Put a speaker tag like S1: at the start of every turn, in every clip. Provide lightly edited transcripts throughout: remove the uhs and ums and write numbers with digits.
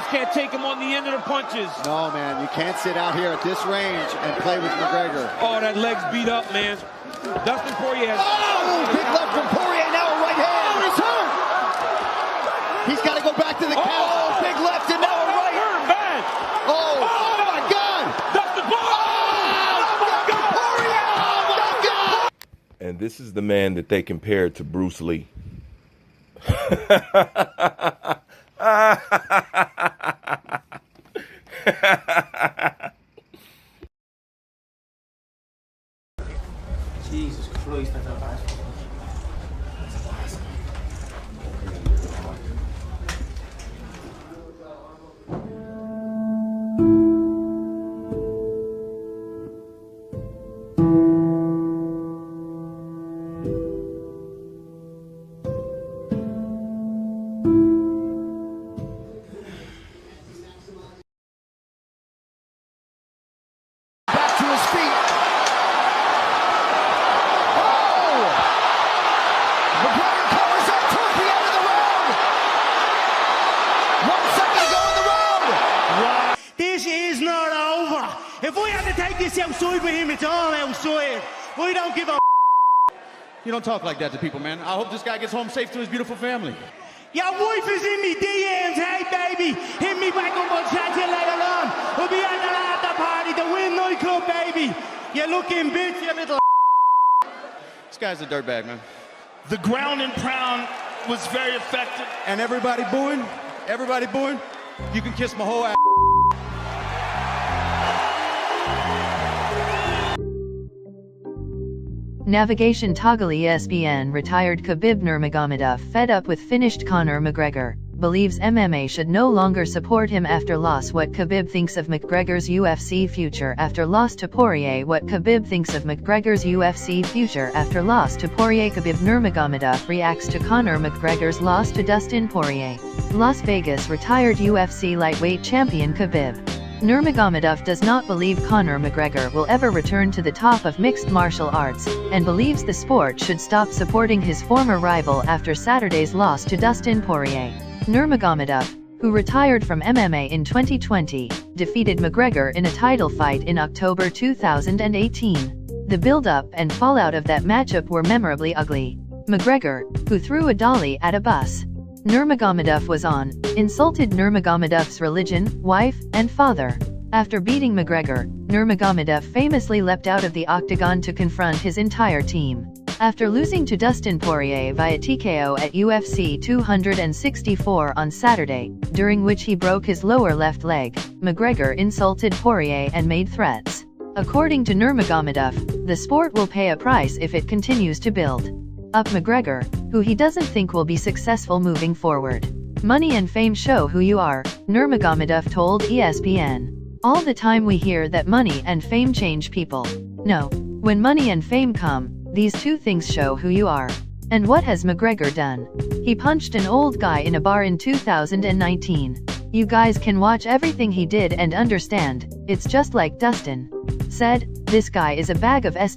S1: can't take him on the end of the punches.
S2: No, man, you can't sit out here at this range and play with McGregor.
S1: Oh, that leg's beat up, man. Dustin Poirier has...
S2: Oh, big left from Poirier, now a right hand. Oh, he's hurt. He's got to go back to the count. Oh, big left and now a right.
S1: Hurt bad.
S2: Oh, my God.
S1: Dustin Poirier.
S2: Oh, my God. Poirier. Oh, my God.
S3: And this is the man that they compared to Bruce Lee.
S4: Jesus Christ, that's awesome.
S2: Back to his feet. Oh! McGregor covers up toward the end of the round. 1 second to go in the round.
S4: This is not over. If we have to take this outside with him, it's all outside. We don't give a.
S5: You don't talk like that to people, man. I hope this guy gets home safe to his beautiful family.
S4: Your wife is in me DMs, hey baby. Hit me back up, I'll chat to you later on. We'll be at the after party, the Win nightclub, baby. You looking bitch, you little.
S5: This guy's a dirtbag, man.
S1: The ground and pound was very effective.
S5: And everybody booing? Everybody booing? You can kiss my whole ass.
S6: Navigation toggle ESPN retired KHABIB Nurmagomedov fed up with finished Conor McGregor, believes MMA should no longer support him after loss. What KHABIB thinks of McGregor's UFC future after loss to Poirier. What KHABIB thinks of McGregor's UFC future after loss to Poirier. KHABIB Nurmagomedov reacts to Conor McGregor's loss to Dustin Poirier. Las Vegas retired UFC lightweight champion KHABIB Nurmagomedov does not believe Conor McGregor will ever return to the top of mixed martial arts, and believes the sport should stop supporting his former rival after Saturday's loss to Dustin Poirier. Nurmagomedov, who retired from MMA in 2020, defeated McGregor in a title fight in October 2018. The build-up and fallout of that matchup were memorably ugly. McGregor, who threw a dolly at a bus Nurmagomedov was on, insulted Nurmagomedov's religion, wife, and father. After beating McGregor, Nurmagomedov famously leapt out of the octagon to confront his entire team. After losing to Dustin Poirier via TKO at UFC 264 on Saturday, during which he broke his lower left leg, McGregor insulted Poirier and made threats. According to Nurmagomedov, the sport will pay a price if it continues to build up McGregor, who he doesn't think will be successful moving forward. Money and fame show who you are, Nurmagomedov told ESPN. All the time we hear that money and fame change people. No. When money and fame come, these two things show who you are. And what has McGregor done? He punched an old guy in a bar in 2019. You guys can watch everything he did and understand, it's just like Dustin said, this guy is a bag of s.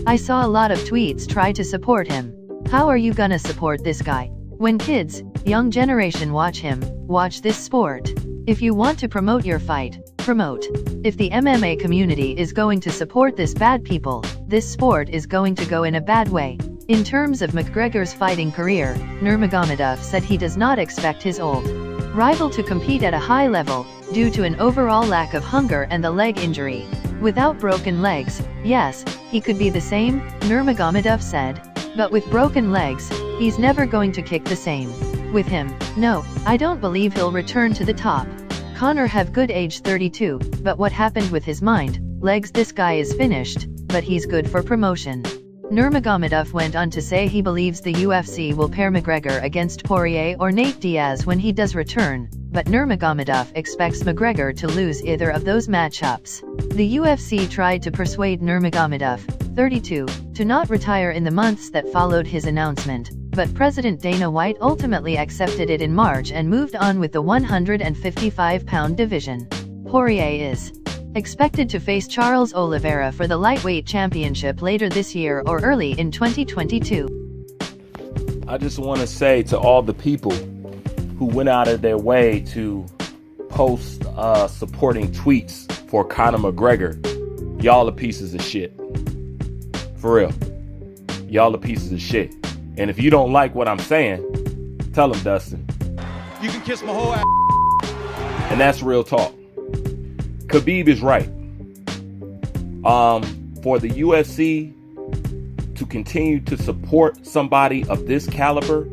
S6: I saw a lot of tweets try to support him. How are you gonna support this guy? When kids, young generation watch him, watch this sport. If you want to promote your fight, promote. If the MMA community is going to support this bad people, this sport is going to go in a bad way. In terms of McGregor's fighting career, Nurmagomedov said he does not expect his old rival to compete at a high level, due to an overall lack of hunger and the leg injury. Without broken legs, yes, he could be the same, Nurmagomedov said. But with broken legs, he's never going to kick the same. With him, no, I don't believe he'll return to the top. Conor have good age 32, but what happened with his mind, legs? This guy is finished, but he's good for promotion. Nurmagomedov went on to say he believes the UFC will pair McGregor against Poirier or Nate Diaz when he does return, but Nurmagomedov expects McGregor to lose either of those matchups. The UFC tried to persuade Nurmagomedov, 32, to not retire in the months that followed his announcement, but President Dana White ultimately accepted it in March and moved on with the 155-pound division. Poirier is expected to face Charles Oliveira for the lightweight championship later this year or early in 2022.
S3: I just want to say to all the people who went out of their way to post supporting tweets for Conor McGregor, y'all are pieces of shit. For real. Y'all are pieces of shit. And if you don't like what I'm saying, tell him, Dustin.
S5: You can kiss my whole ass.
S3: And that's real talk. KHABIB is right. For the UFC to continue to support somebody of this caliber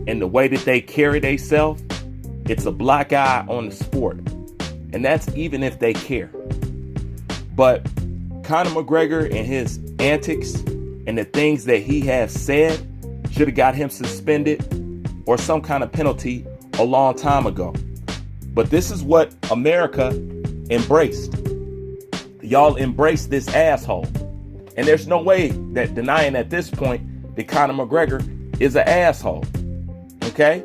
S3: and the way that they carry themselves, it's a black eye on the sport. And that's even if they care. But Conor McGregor and his antics and the things that he has said should have got him suspended or some kind of penalty a long time ago. But this is what America embraced. Y'all embraced this asshole. And there's no way that denying at this point that Conor McGregor is an asshole. Okay?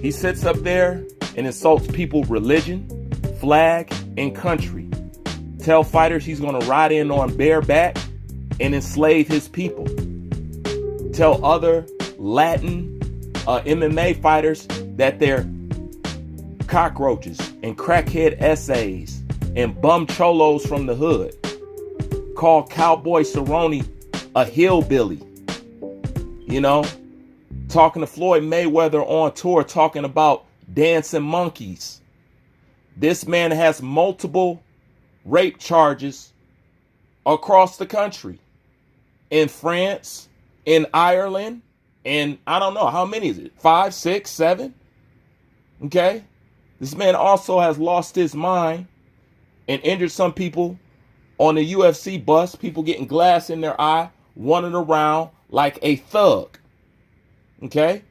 S3: He sits up there and insults people's religion, flag, and country. Tell fighters he's going to ride in on bareback and enslave his people. Tell other Latin MMA fighters that they're cockroaches and crackhead essays and bum cholos from the hood. Call Cowboy Cerrone a hillbilly. You know, talking to Floyd Mayweather on tour, talking about dancing monkeys. This man has multiple rape charges across the country. In France, in Ireland, and I don't know, how many is it? 5, 6, 7? Okay? This man also has lost his mind and injured some people on the UFC bus, people getting glass in their eye, running around like a thug. Okay?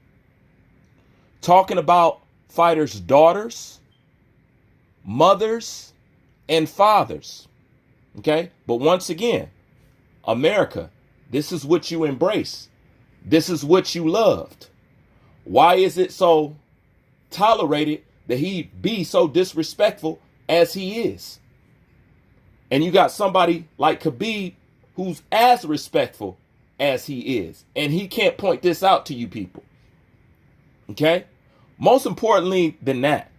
S3: Talking about fighters' daughters, mothers, and fathers. Okay? But once again, America, this is what you embrace. This is what you loved. Why is it so tolerated that he be so disrespectful as he is? And you got somebody like KHABIB who's as respectful as he is. And he can't point this out to you people. Okay? Most importantly than that,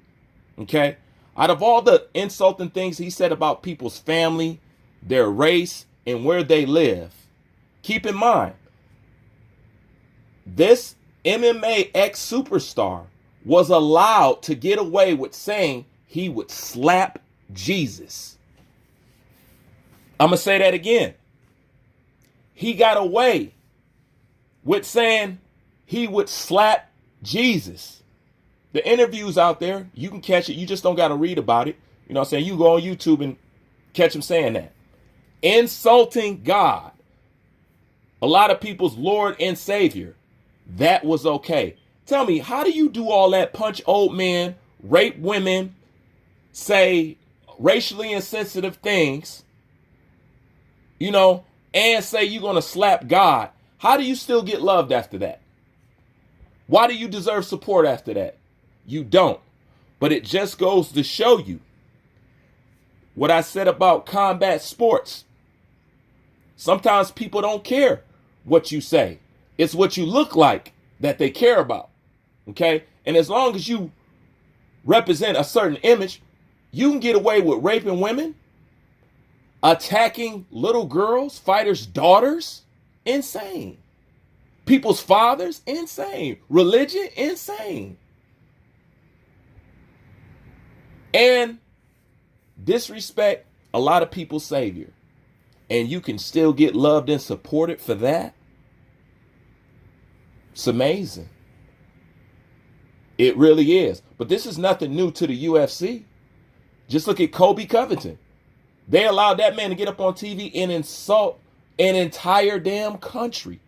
S3: okay? Out of all the insulting things he said about people's family, their race, and where they live, keep in mind, this MMA ex-superstar was allowed to get away with saying he would slap Jesus. I'm going to say that again. He got away with saying he would slap Jesus. The interview's out there. You can catch it. You just don't got to read about it. You know what I'm saying? You go on YouTube and catch him saying that. Insulting God, a lot of people's Lord and Savior, that was okay. Tell me, how do you do all that? Punch old men, rape women, say racially insensitive things, you know, and say you're going to slap God. How do you still get loved after that? Why do you deserve support after that? You don't. But it just goes to show you what I said about combat sports. Sometimes people don't care what you say. It's what you look like that they care about. Okay? And as long as you represent a certain image, you can get away with raping women, attacking little girls, fighters' daughters. Insane. People's fathers. Insane. Religion. Insane. And disrespect a lot of people's savior. And you can still get loved and supported for that. It's amazing. It really is. But this is nothing new to the UFC. Just look at Colby Covington. They allowed that man to get up on TV and insult an entire damn country.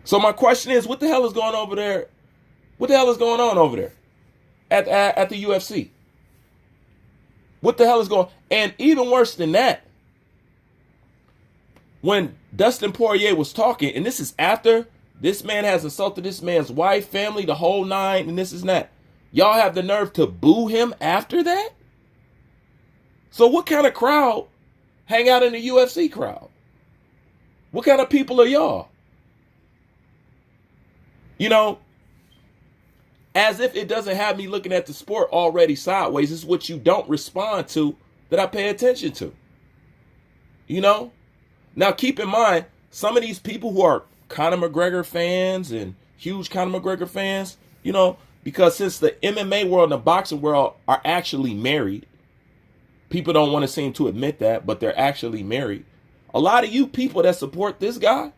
S3: So my question is, what the hell is going over there? What the hell is going on over there at the UFC? What the hell is going on? And even worse than that, when Dustin Poirier was talking, and this is after this man has insulted this man's wife, family, the whole nine, and this is that. Y'all have the nerve to boo him after that? So what kind of crowd hang out in the UFC crowd? What kind of people are y'all? You know, As if it doesn't have me looking at the sport already sideways. It's what you don't respond to that I pay attention to. You know? Now, keep in mind, some of these people who are Conor McGregor fans and huge Conor McGregor fans, you know, because since the MMA world and the boxing world are actually married, people don't want to seem to admit that, but they're actually married. A lot of you people that support this guy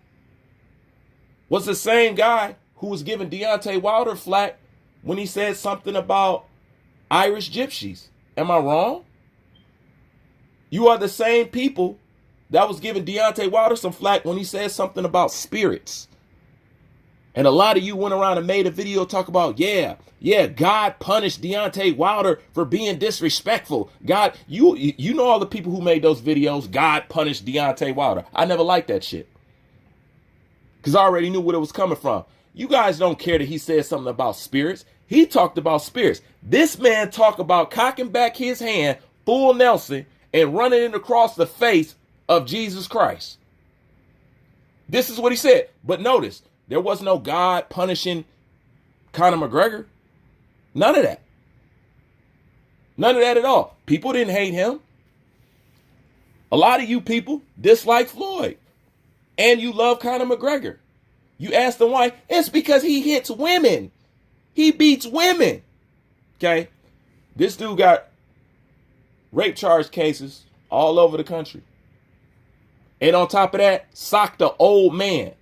S3: was the same guy who was giving Deontay Wilder flack when he said something about Irish gypsies. Am I wrong? You are the same people that was giving Deontay Wilder some flack when he said something about spirits. And a lot of you went around and made a video talk about, yeah, God punished Deontay Wilder for being disrespectful. God, you know all the people who made those videos, God punished Deontay Wilder. I never liked that shit. Because I already knew where it was coming from. You guys don't care that he said something about spirits. He talked about spirits. This man talked about cocking back his hand, full Nelson, and running it across the face of Jesus Christ. This is what he said. But notice, there was no God punishing Conor McGregor. None of that. None of that at all. People didn't hate him. A lot of you people dislike Floyd. And you love Conor McGregor. You ask them why. It's because he hits women. He beats women. Okay? This dude got rape charge cases all over the country. And on top of that, socked the old man.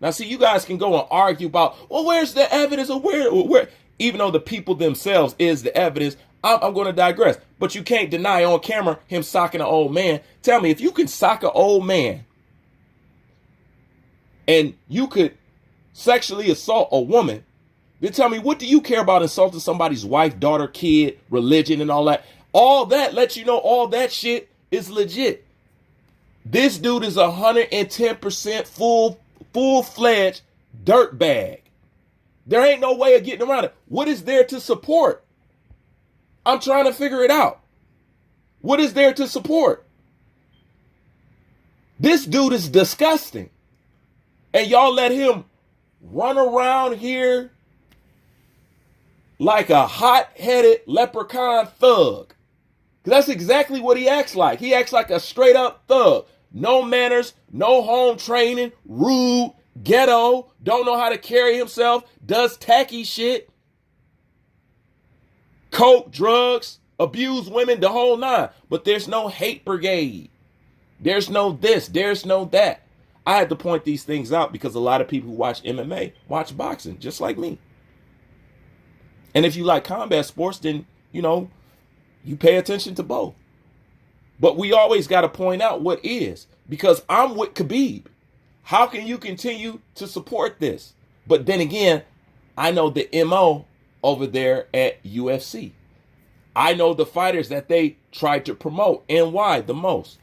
S3: Now, see, you guys can go and argue about, well, where's the evidence of where, even though the people themselves is the evidence, I'm going to digress. But you can't deny on camera him socking an old man. Tell me, if you can sock an old man and you could sexually assault a woman, then tell me, what do you care about insulting somebody's wife, daughter, kid, religion, and all that? All that lets you know all that shit is legit. This dude is 110% full-fledged dirtbag. There ain't no way of getting around it. What is there to support? I'm trying to figure it out. What is there to support? This dude is disgusting. And y'all let him run around here like a hot-headed leprechaun thug. That's exactly what he acts like. He acts like a straight-up thug. No manners, no home training, rude, ghetto, don't know how to carry himself, does tacky shit, coke, drugs, abuse women, the whole nine. But there's no hate brigade. There's no this, there's no that. I had to point these things out because a lot of people who watch MMA watch boxing, just like me. And if you like combat sports, then, you know, you pay attention to both. But we always got to point out what is, because I'm with KHABIB. How can you continue to support this? But then again, I know the MO over there at UFC. I know the fighters that they tried to promote and why the most.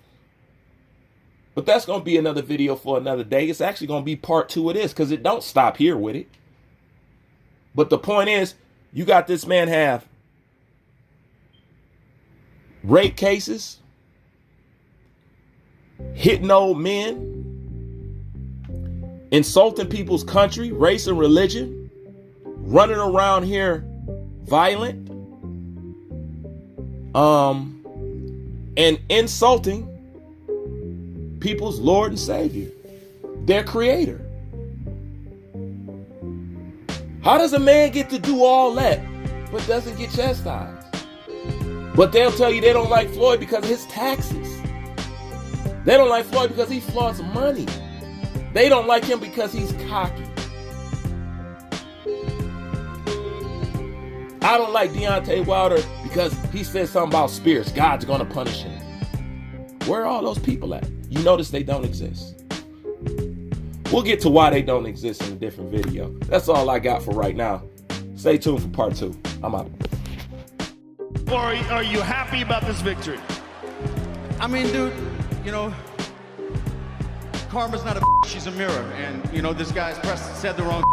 S3: But that's going to be another video for another day. It's actually going to be part 2 of this because it don't stop here with it. But the point is, you got this man have rape cases, hitting old men, insulting people's country, race, and religion, running around here violent, and insulting people's Lord and Savior, their creator. How does a man get to do all that but doesn't get chastised? But they'll tell you they don't like Floyd because of his taxes. They don't like Floyd because he flaunts money. They don't like him because he's cocky. I don't like Deontay Wilder because he said something about spirits. God's going to punish him. Where are all those people at? You notice they don't exist. We'll get to why they don't exist in a different video. That's all I got for right now. Stay tuned for part 2. I'm out.
S1: Are you happy about this victory?
S5: I mean, dude, you know, karma's not a she's a mirror. And, you know, this guy's said the wrong